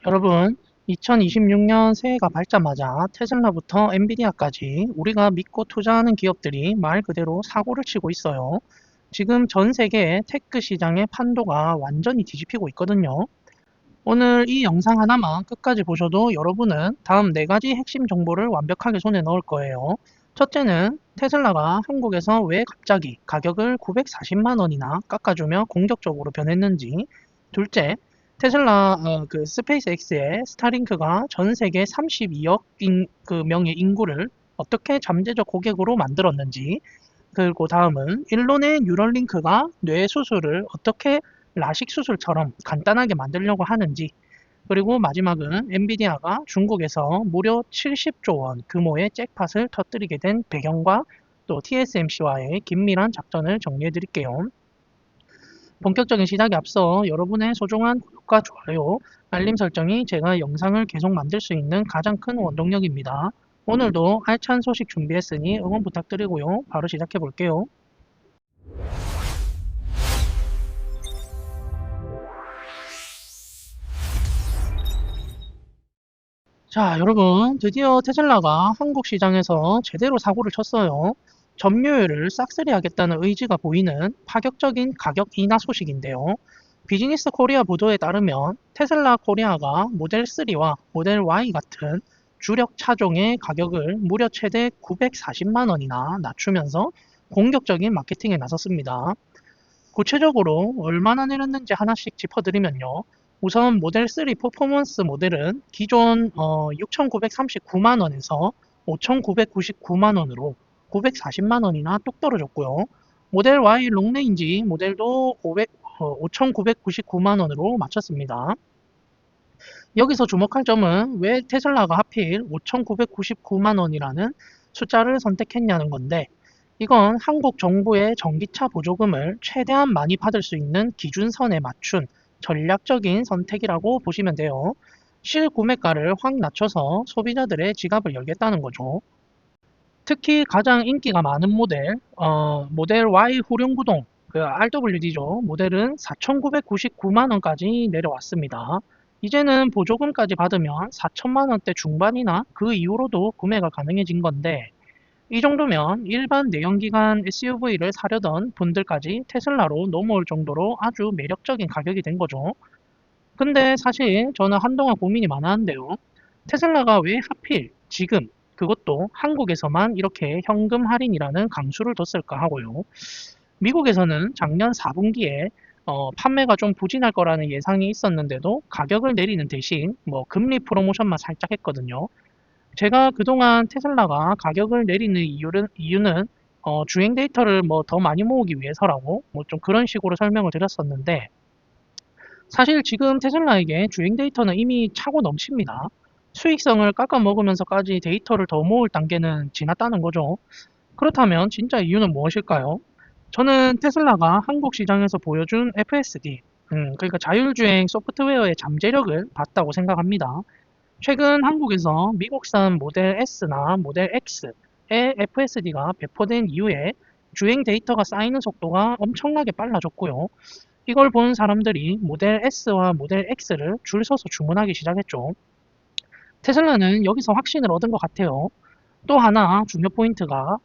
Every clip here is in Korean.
여러분, 2026년 새해가 밝자마자 테슬라부터 엔비디아까지 우리가 믿고 투자하는 기업들이 말 그대로 사고를 치고 있어요. 지금 전 세계 테크 시장의 판도가 완전히 뒤집히고 있거든요. 오늘 이 영상 하나만 끝까지 보셔도 여러분은 다음 4가지 핵심 정보를 완벽하게 손에 넣을 거예요. 첫째는 테슬라가 한국에서 왜 갑자기 가격을 940만 원이나 깎아주며 공격적으로 변했는지. 둘째, 테슬라 그 스페이스X의 스타링크가 전 세계 32억 명의 인구를 어떻게 잠재적 고객으로 만들었는지. 그리고 다음은 일론의 뉴럴링크가 뇌 수술을 어떻게 라식 수술처럼 간단하게 만들려고 하는지. 그리고 마지막은 엔비디아가 중국에서 무려 70조 원 규모의 잭팟을 터뜨리게 된 배경과 또 TSMC와의 긴밀한 작전을 정리해 드릴게요. 본격적인 시작에 앞서 여러분의 소중한 구독과 좋아요, 알림 설정이 제가 영상을 계속 만들 수 있는 가장 큰 원동력입니다. 오늘도 알찬 소식 준비했으니 응원 부탁드리고요. 바로 시작해 볼게요. 자, 여러분, 드디어 테슬라가 한국 시장에서 제대로 사고를 쳤어요. 점유율을 싹쓸이 하겠다는 의지가 보이는 파격적인 가격 인하 소식인데요. 비즈니스 코리아 보도에 따르면 테슬라 코리아가 모델 3와 모델 Y 같은 주력 차종의 가격을 무려 최대 940만 원이나 낮추면서 공격적인 마케팅에 나섰습니다. 구체적으로 얼마나 내렸는지 하나씩 짚어드리면요. 우선 모델 3 퍼포먼스 모델은 기존 6,939만 원에서 5,999만 원으로 940만 원이나 뚝 떨어졌고요. 모델 Y 롱레인지 모델도 5,999만 원으로 맞췄습니다. 여기서 주목할 점은 왜 테슬라가 하필 5,999만 원이라는 숫자를 선택했냐는 건데, 이건 한국 정부의 전기차 보조금을 최대한 많이 받을 수 있는 기준선에 맞춘 전략적인 선택이라고 보시면 돼요. 실구매가를 확 낮춰서 소비자들의 지갑을 열겠다는 거죠. 특히 가장 인기가 많은 모델, 모델 Y 후륜구동, 그 RWD죠. 모델은 4,999만 원까지 내려왔습니다. 이제는 보조금까지 받으면 4천만 원대 중반이나 그 이후로도 구매가 가능해진 건데, 이 정도면 일반 내연기관 SUV를 사려던 분들까지 테슬라로 넘어올 정도로 아주 매력적인 가격이 된 거죠. 근데 사실 저는 한동안 고민이 많았는데요. 테슬라가 왜 하필 지금 그것도 한국에서만 이렇게 현금 할인이라는 강수를 뒀을까 하고요. 미국에서는 작년 4분기에 판매가 좀 부진할 거라는 예상이 있었는데도 가격을 내리는 대신 뭐 금리 프로모션만 살짝 했거든요. 제가 그동안 테슬라가 가격을 내리는 이유는 주행 데이터를 뭐 더 많이 모으기 위해서라고 뭐 좀 그런 식으로 설명을 드렸었는데, 사실 지금 테슬라에게 주행 데이터는 이미 차고 넘칩니다. 수익성을 깎아 먹으면서까지 데이터를 더 모을 단계는 지났다는 거죠. 그렇다면 진짜 이유는 무엇일까요? 저는 테슬라가 한국 시장에서 보여준 FSD, 그러니까 자율주행 소프트웨어의 잠재력을 봤다고 생각합니다. 최근 한국에서 미국산 모델 S나 모델 X의 FSD가 배포된 이후에 주행 데이터가 쌓이는 속도가 엄청나게 빨라졌고요. 이걸 본 사람들이 모델 S와 모델 X를 줄 서서 주문하기 시작했죠. 테슬라는 여기서 확신을 얻은 것 같아요. 또 하나 중요 포인트가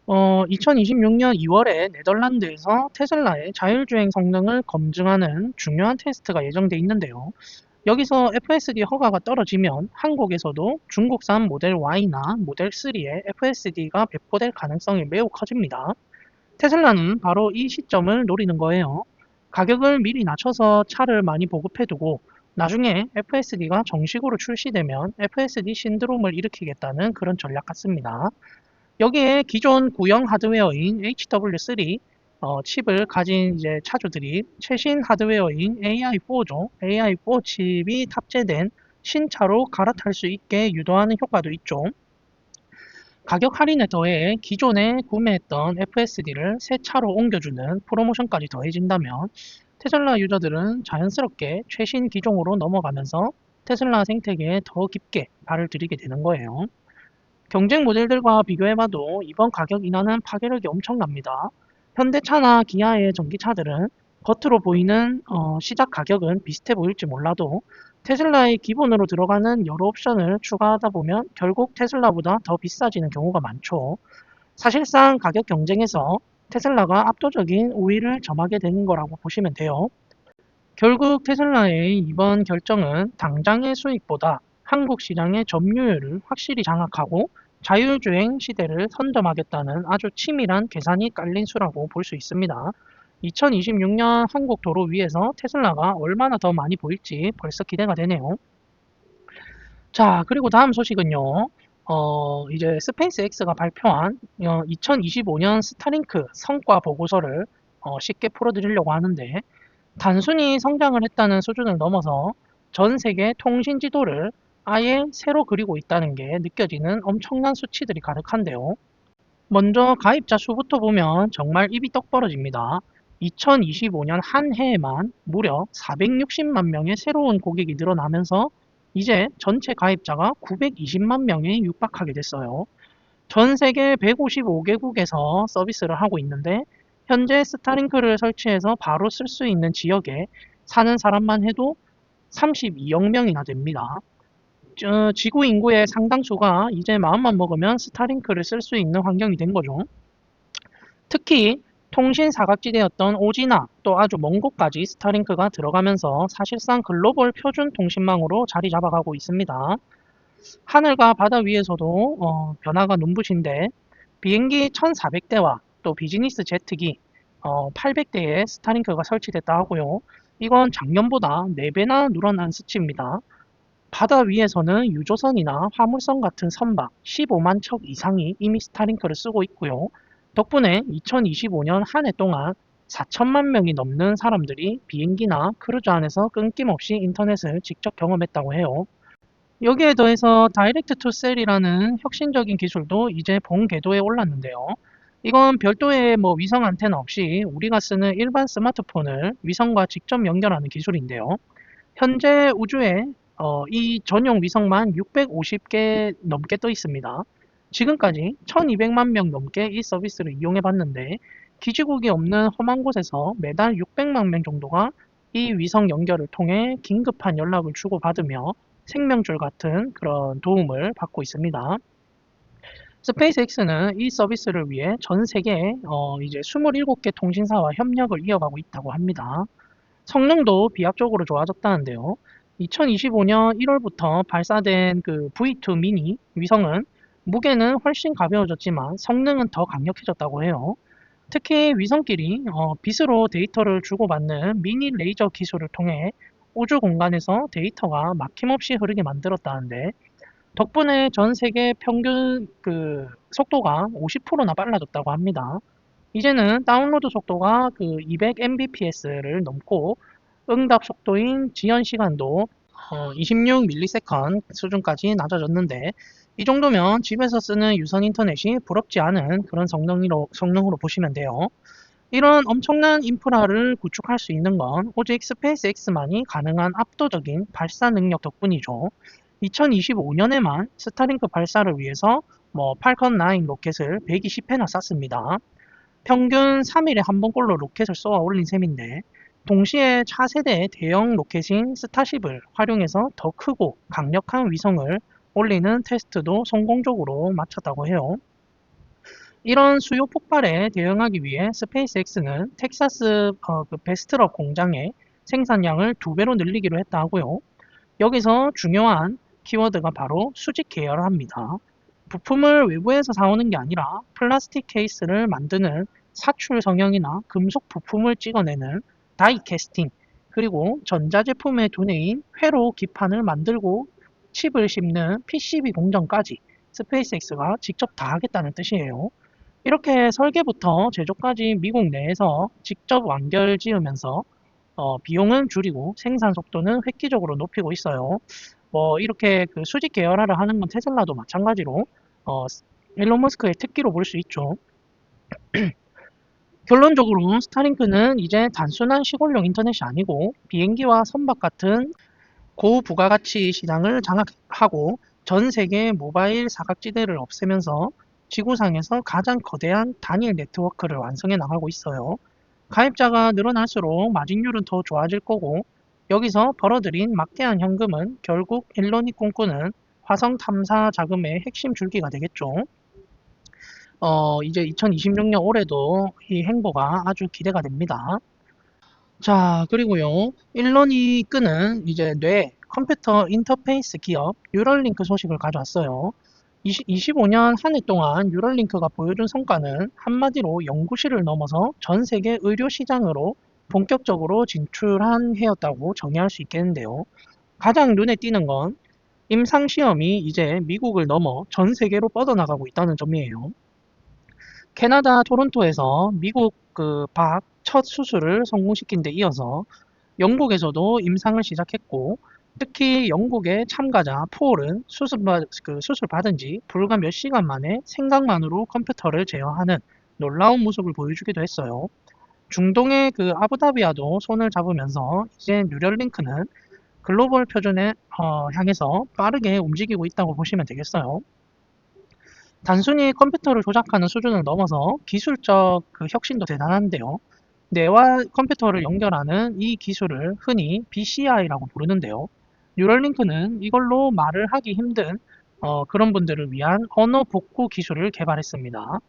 2026년 2월에 네덜란드에서 테슬라의 자율주행 성능을 검증하는 중요한 테스트가 예정돼 있는데요. 여기서 FSD 허가가 떨어지면 한국에서도 중국산 모델 Y나 모델 3의 FSD가 배포될 가능성이 매우 커집니다. 테슬라는 바로 이 시점을 노리는 거예요. 가격을 미리 낮춰서 차를 많이 보급해두고 나중에 FSD가 정식으로 출시되면 FSD 신드롬을 일으키겠다는 그런 전략 같습니다. 여기에 기존 구형 하드웨어인 HW3 칩을 가진 이제 차주들이 최신 하드웨어인 AI4죠. AI4 칩이 탑재된 신차로 갈아탈 수 있게 유도하는 효과도 있죠. 가격 할인에 더해 기존에 구매했던 FSD를 새 차로 옮겨주는 프로모션까지 더해진다면 테슬라 유저들은 자연스럽게 최신 기종으로 넘어가면서 테슬라 생태계에 더 깊게 발을 들이게 되는 거예요. 경쟁 모델들과 비교해봐도 이번 가격 인하는 파괴력이 엄청납니다. 현대차나 기아의 전기차들은 겉으로 보이는 시작 가격은 비슷해 보일지 몰라도 테슬라의 기본으로 들어가는 여러 옵션을 추가하다 보면 결국 테슬라보다 더 비싸지는 경우가 많죠. 사실상 가격 경쟁에서 테슬라가 압도적인 우위를 점하게 되는 거라고 보시면 돼요. 결국 테슬라의 이번 결정은 당장의 수익보다 한국 시장의 점유율을 확실히 장악하고 자율주행 시대를 선점하겠다는 아주 치밀한 계산이 깔린 수라고 볼 수 있습니다. 2026년 한국 도로 위에서 테슬라가 얼마나 더 많이 보일지 벌써 기대가 되네요. 자, 그리고 다음 소식은요. 이제 스페이스X가 발표한 2025년 스타링크 성과 보고서를 쉽게 풀어드리려고 하는데, 단순히 성장을 했다는 수준을 넘어서 전 세계 통신 지도를 아예 새로 그리고 있다는 게 느껴지는 엄청난 수치들이 가득한데요. 먼저 가입자 수부터 보면 정말 입이 떡 벌어집니다. 2025년 한 해에만 무려 460만 명의 새로운 고객이 늘어나면서 이제 전체 가입자가 920만 명에 육박하게 됐어요. 전 세계 155개국에서 서비스를 하고 있는데 현재 스타링크를 설치해서 바로 쓸 수 있는 지역에 사는 사람만 해도 32억 명이나 됩니다. 지구 인구의 상당수가 이제 마음만 먹으면 스타링크를 쓸 수 있는 환경이 된 거죠. 특히 통신 사각지대였던 오지나 또 아주 먼 곳까지 스타링크가 들어가면서 사실상 글로벌 표준 통신망으로 자리 잡아가고 있습니다. 하늘과 바다 위에서도 변화가 눈부신데 비행기 1,400대와 또 비즈니스 제트기 800대의 스타링크가 설치됐다 하고요. 이건 작년보다 4배나 늘어난 수치입니다. 바다 위에서는 유조선이나 화물선 같은 선박 15만 척 이상이 이미 스타링크를 쓰고 있고요. 덕분에 2025년 한 해 동안 4천만 명이 넘는 사람들이 비행기나 크루즈 안에서 끊김없이 인터넷을 직접 경험했다고 해요. 여기에 더해서 다이렉트 투 셀이라는 혁신적인 기술도 이제 본 궤도에 올랐는데요. 이건 별도의 위성 안테나 없이 우리가 쓰는 일반 스마트폰을 위성과 직접 연결하는 기술인데요. 현재 우주에 이 전용 위성만 650개 넘게 떠 있습니다. 지금까지 1200만 명 넘게 이 서비스를 이용해 봤는데 기지국이 없는 험한 곳에서 매달 600만 명 정도가 이 위성 연결을 통해 긴급한 연락을 주고받으며 생명줄 같은 그런 도움을 받고 있습니다. 스페이스X는 이 서비스를 위해 전 세계에 이제 27개 통신사와 협력을 이어가고 있다고 합니다. 성능도 비약적으로 좋아졌다는데요. 2025년 1월부터 발사된 그 V2 미니 위성은 무게는 훨씬 가벼워졌지만 성능은 더 강력해졌다고 해요. 특히 위성끼리 빛으로 데이터를 주고받는 미니 레이저 기술을 통해 우주 공간에서 데이터가 막힘없이 흐르게 만들었다는데 덕분에 전 세계 평균 그 속도가 50%나 빨라졌다고 합니다. 이제는 다운로드 속도가 그 200mbps를 넘고 응답 속도인 지연 시간도 26ms 수준까지 낮아졌는데 이 정도면 집에서 쓰는 유선 인터넷이 부럽지 않은 그런 성능으로 보시면 돼요. 이런 엄청난 인프라를 구축할 수 있는 건 오직 스페이스X만이 가능한 압도적인 발사 능력 덕분이죠. 2025년에만 스타링크 발사를 위해서 팔컨 9 로켓을 120회나 쐈습니다. 평균 3일에 한 번꼴로 로켓을 쏘아 올린 셈인데 동시에 차세대 대형 로켓인 스타쉽을 활용해서 더 크고 강력한 위성을 올리는 테스트도 성공적으로 마쳤다고 해요. 이런 수요 폭발에 대응하기 위해 스페이스X는 텍사스 그 베스트럽 공장의 생산량을 2배로 늘리기로 했다 하고요. 여기서 중요한 키워드가 바로 수직 계열화입니다. 부품을 외부에서 사오는 게 아니라 플라스틱 케이스를 만드는 사출 성형이나 금속 부품을 찍어내는 다이 캐스팅, 그리고 전자제품의 두뇌인 회로 기판을 만들고 칩을 씹는 PCB 공정까지 스페이스X가 직접 다 하겠다는 뜻이에요. 이렇게 설계부터 제조까지 미국 내에서 직접 완결 지으면서 비용은 줄이고 생산 속도는 획기적으로 높이고 있어요. 이렇게 그 수직 계열화를 하는 건 테슬라도 마찬가지로 어, 일론 머스크의 특기로 볼 수 있죠. 결론적으로 스타링크는 이제 단순한 시골용 인터넷이 아니고 비행기와 선박 같은 고부가가치 시장을 장악하고 전 세계 모바일 사각지대를 없애면서 지구상에서 가장 거대한 단일 네트워크를 완성해 나가고 있어요. 가입자가 늘어날수록 마진율은 더 좋아질 거고 여기서 벌어들인 막대한 현금은 결국 일론이 꿈꾸는 화성 탐사 자금의 핵심 줄기가 되겠죠. 이제 2026년 올해도 이 행보가 아주 기대가 됩니다. 자, 그리고요. 일론이 이끄는 이제 컴퓨터 인터페이스 기업 뉴럴링크 소식을 가져왔어요. 25년 한 해 동안 뉴럴링크가 보여준 성과는 한마디로 연구실을 넘어서 전 세계 의료 시장으로 본격적으로 진출한 해였다고 정의할 수 있겠는데요. 가장 눈에 띄는 건 임상 시험이 이제 미국을 넘어 전 세계로 뻗어나가고 있다는 점이에요. 캐나다 토론토에서 미국 박 첫 수술을 성공시킨 데 이어서 영국에서도 임상을 시작했고, 특히 영국의 참가자 폴은 수술 받은 지 불과 몇 시간 만에 생각만으로 컴퓨터를 제어하는 놀라운 모습을 보여주기도 했어요. 중동의 아부다비와도 손을 잡으면서 이제 뉴럴링크는 글로벌 표준에 향해서 빠르게 움직이고 있다고 보시면 되겠어요. 단순히 컴퓨터를 조작하는 수준을 넘어서 기술적 혁신도 대단한데요. 뇌와 컴퓨터를 연결하는 이 기술을 흔히 BCI라고 부르는데요. 뉴럴링크는 이걸로 말을 하기 힘든 그런 분들을 위한 언어 복구 기술을 개발했습니다.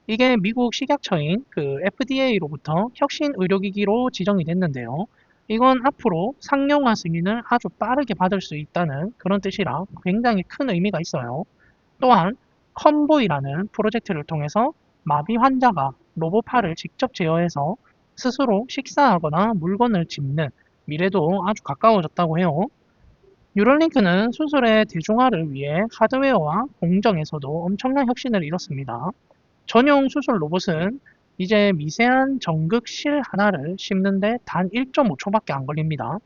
이게 미국 식약처인 FDA로부터 혁신 의료기기로 지정이 됐는데요. 이건 앞으로 상용화 승인을 아주 빠르게 받을 수 있다는 그런 뜻이라 굉장히 큰 의미가 있어요. 또한 컨보이라는 프로젝트를 통해서 마비 환자가 로봇팔을 직접 제어해서 스스로 식사하거나 물건을 짚는 미래도 아주 가까워졌다고 해요. 뉴럴링크는 수술의 대중화를 위해 하드웨어와 공정에서도 엄청난 혁신을 이뤘습니다. 전용 수술 로봇은 이제 미세한 전극 실 하나를 심는데 단 1.5초밖에 안 걸립니다.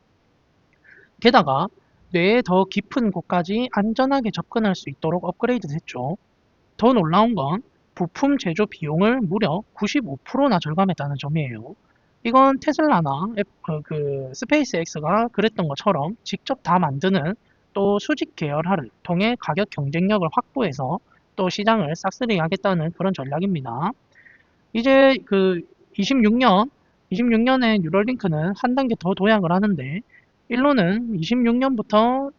게다가 뇌의 더 깊은 곳까지 안전하게 접근할 수 있도록 업그레이드 됐죠. 더 놀라운 건 부품 제조 비용을 무려 95%나 절감했다는 점이에요. 이건 테슬라나 스페이스X가 그랬던 것처럼 직접 다 만드는 또 수직 계열화를 통해 가격 경쟁력을 확보해서 또 시장을 싹쓸이 하겠다는 그런 전략입니다. 이제 26년에 뉴럴링크는 한 단계 더 도약을 하는데, 일론은 26년부터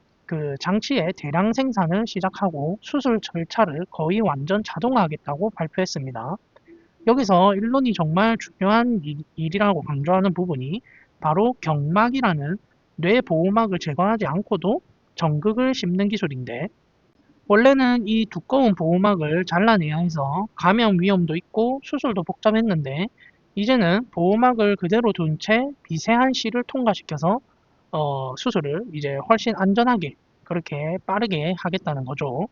장치의 대량 생산을 시작하고 수술 절차를 거의 완전 자동화하겠다고 발표했습니다. 여기서 일론이 정말 중요한 일이라고 강조하는 부분이 바로 경막이라는 뇌 보호막을 제거하지 않고도 전극을 심는 기술인데, 원래는 이 두꺼운 보호막을 잘라내야 해서 감염 위험도 있고 수술도 복잡했는데, 이제는 보호막을 그대로 둔 채 미세한 실을 통과시켜서 수술을 이제 훨씬 안전하게 그렇게 빠르게 하겠다는 거죠.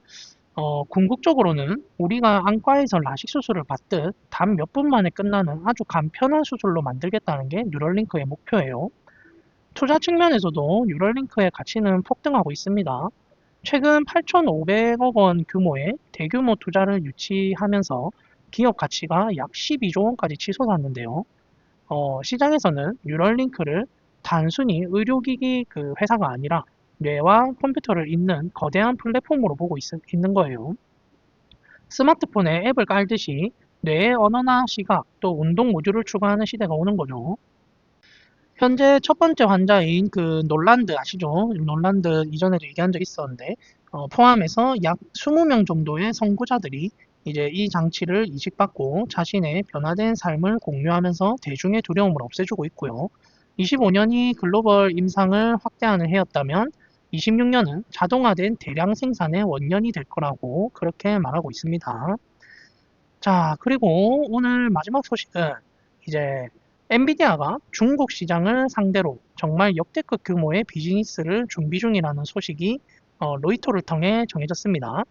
궁극적으로는 우리가 안과에서 라식 수술을 받듯 단 몇 분 만에 끝나는 아주 간편한 수술로 만들겠다는 게 뉴럴링크의 목표예요. 투자 측면에서도 뉴럴링크의 가치는 폭등하고 있습니다. 최근 8,500억 원 규모의 대규모 투자를 유치하면서 기업 가치가 약 12조 원까지 치솟았는데요. 시장에서는 뉴럴링크를 단순히 의료기기 회사가 아니라 뇌와 컴퓨터를 잇는 거대한 플랫폼으로 보고 있는 거예요. 스마트폰에 앱을 깔듯이 뇌의 언어나 시각, 또 운동 모듈을 추가하는 시대가 오는 거죠. 현재 첫 번째 환자인 놀란드 아시죠? 놀란드 이전에도 얘기한 적 있었는데, 포함해서 약 20명 정도의 선구자들이 이제 이 장치를 이식받고 자신의 변화된 삶을 공유하면서 대중의 두려움을 없애주고 있고요. 25년이 글로벌 임상을 확대하는 해였다면 26년은 자동화된 대량 생산의 원년이 될 거라고 그렇게 말하고 있습니다. 자, 그리고 오늘 마지막 소식은 이제 엔비디아가 중국 시장을 상대로 정말 역대급 규모의 비즈니스를 준비 중이라는 소식이 로이터를 통해 정해졌습니다.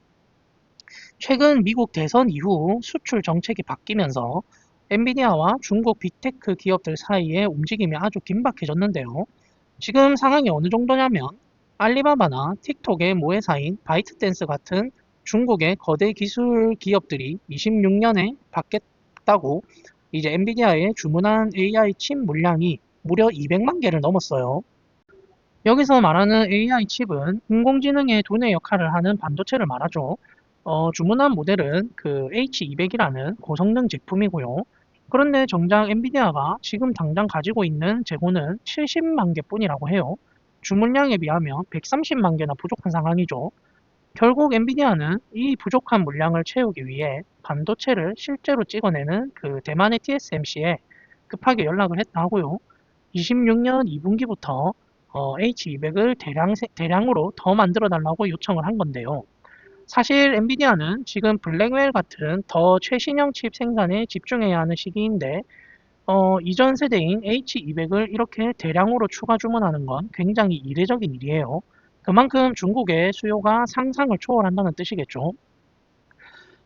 최근 미국 대선 이후 수출 정책이 바뀌면서 엔비디아와 중국 빅테크 기업들 사이의 움직임이 아주 긴박해졌는데요. 지금 상황이 어느 정도냐면 알리바바나 틱톡의 모회사인 바이트댄스 같은 중국의 거대 기술 기업들이 26년에 받겠다고 이제 엔비디아에 주문한 AI 칩 물량이 무려 200만 개를 넘었어요. 여기서 말하는 AI 칩은 인공지능의 두뇌 역할을 하는 반도체를 말하죠. 주문한 모델은 H200이라는 고성능 제품이고요. 그런데 정작 엔비디아가 지금 당장 가지고 있는 재고는 70만 개뿐이라고 해요. 주문량에 비하면 130만 개나 부족한 상황이죠. 결국 엔비디아는 이 부족한 물량을 채우기 위해 반도체를 실제로 찍어내는 그 대만의 TSMC에 급하게 연락을 했다 하고요. 26년 2분기부터 H200을 대량으로 더 만들어 달라고 요청을 한 건데요. 사실 엔비디아는 지금 블랙웰 같은 더 최신형 칩 생산에 집중해야 하는 시기인데 이전 세대인 H200을 이렇게 대량으로 추가 주문하는 건 굉장히 이례적인 일이에요. 그만큼 중국의 수요가 상상을 초월한다는 뜻이겠죠.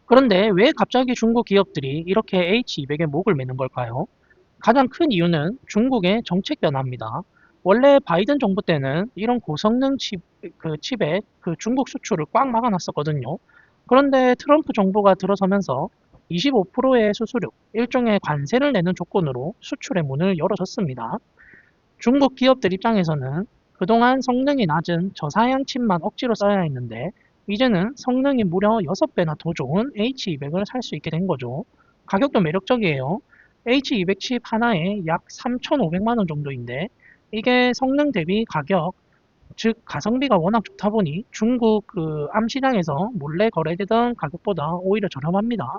그런데 왜 갑자기 중국 기업들이 이렇게 H200에 목을 매는 걸까요? 가장 큰 이유는 중국의 정책 변화입니다. 원래 바이든 정부 때는 이런 고성능 칩의 그 중국 수출을 꽉 막아놨었거든요. 그런데 트럼프 정부가 들어서면서 25%의 수수료, 일종의 관세를 내는 조건으로 수출의 문을 열어줬습니다. 중국 기업들 입장에서는 그동안 성능이 낮은 저사양 칩만 억지로 써야 했는데 이제는 성능이 무려 6배나 더 좋은 H200을 살 수 있게 된 거죠. 가격도 매력적이에요. H200 칩 하나에 약 3,500만 원 정도인데 이게 성능 대비 가격, 즉 가성비가 워낙 좋다 보니 중국 그 암시장에서 몰래 거래되던 가격보다 오히려 저렴합니다.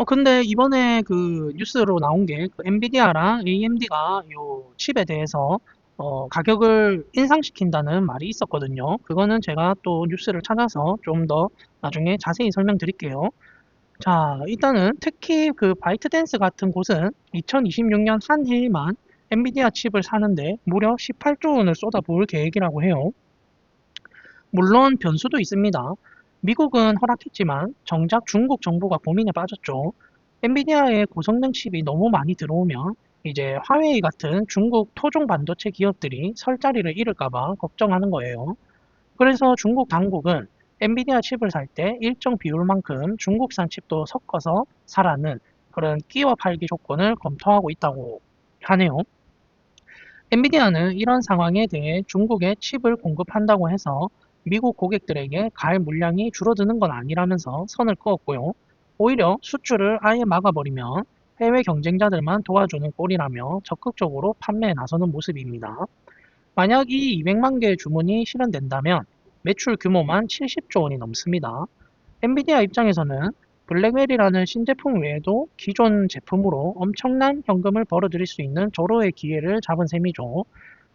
근데 이번에 그 뉴스로 나온 게 그 엔비디아랑 AMD가 요 칩에 대해서 가격을 인상시킨다는 말이 있었거든요. 그거는 제가 또 뉴스를 찾아서 좀 더 나중에 자세히 설명드릴게요. 자, 일단은 특히 그 바이트댄스 같은 곳은 2026년 한 해에만 엔비디아 칩을 사는데 무려 18조 원을 쏟아부을 계획이라고 해요. 물론 변수도 있습니다. 미국은 허락했지만 정작 중국 정부가 고민에 빠졌죠. 엔비디아의 고성능 칩이 너무 많이 들어오면 이제 화웨이 같은 중국 토종 반도체 기업들이 설 자리를 잃을까봐 걱정하는 거예요. 그래서 중국 당국은 엔비디아 칩을 살 때 일정 비율만큼 중국산 칩도 섞어서 사라는 그런 끼워 팔기 조건을 검토하고 있다고 하네요. 엔비디아는 이런 상황에 대해 중국에 칩을 공급한다고 해서 미국 고객들에게 갈 물량이 줄어드는 건 아니라면서 선을 그었고요. 오히려 수출을 아예 막아버리면 해외 경쟁자들만 도와주는 꼴이라며 적극적으로 판매에 나서는 모습입니다. 만약 이 200만 개의 주문이 실현된다면 매출 규모만 70조 원이 넘습니다. 엔비디아 입장에서는 블랙웰이라는 신제품 외에도 기존 제품으로 엄청난 현금을 벌어들일 수 있는 절호의 기회를 잡은 셈이죠.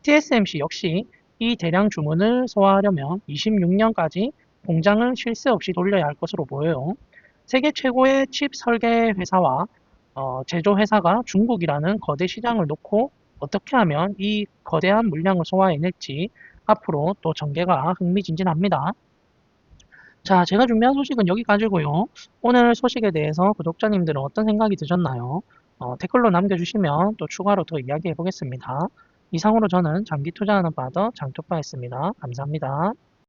TSMC 역시 이 대량 주문을 소화하려면 26년까지 공장을 쉴 새 없이 돌려야 할 것으로 보여요. 세계 최고의 칩 설계 회사와 제조 회사가 중국이라는 거대 시장을 놓고 어떻게 하면 이 거대한 물량을 소화해낼지 앞으로 또 전개가 흥미진진합니다. 자, 제가 준비한 소식은 여기까지고요. 오늘 소식에 대해서 구독자님들은 어떤 생각이 드셨나요? 댓글로 남겨주시면 또 추가로 더 이야기해 보겠습니다. 이상으로 저는 장기 투자하는 바더 장투파였습니다. 감사합니다.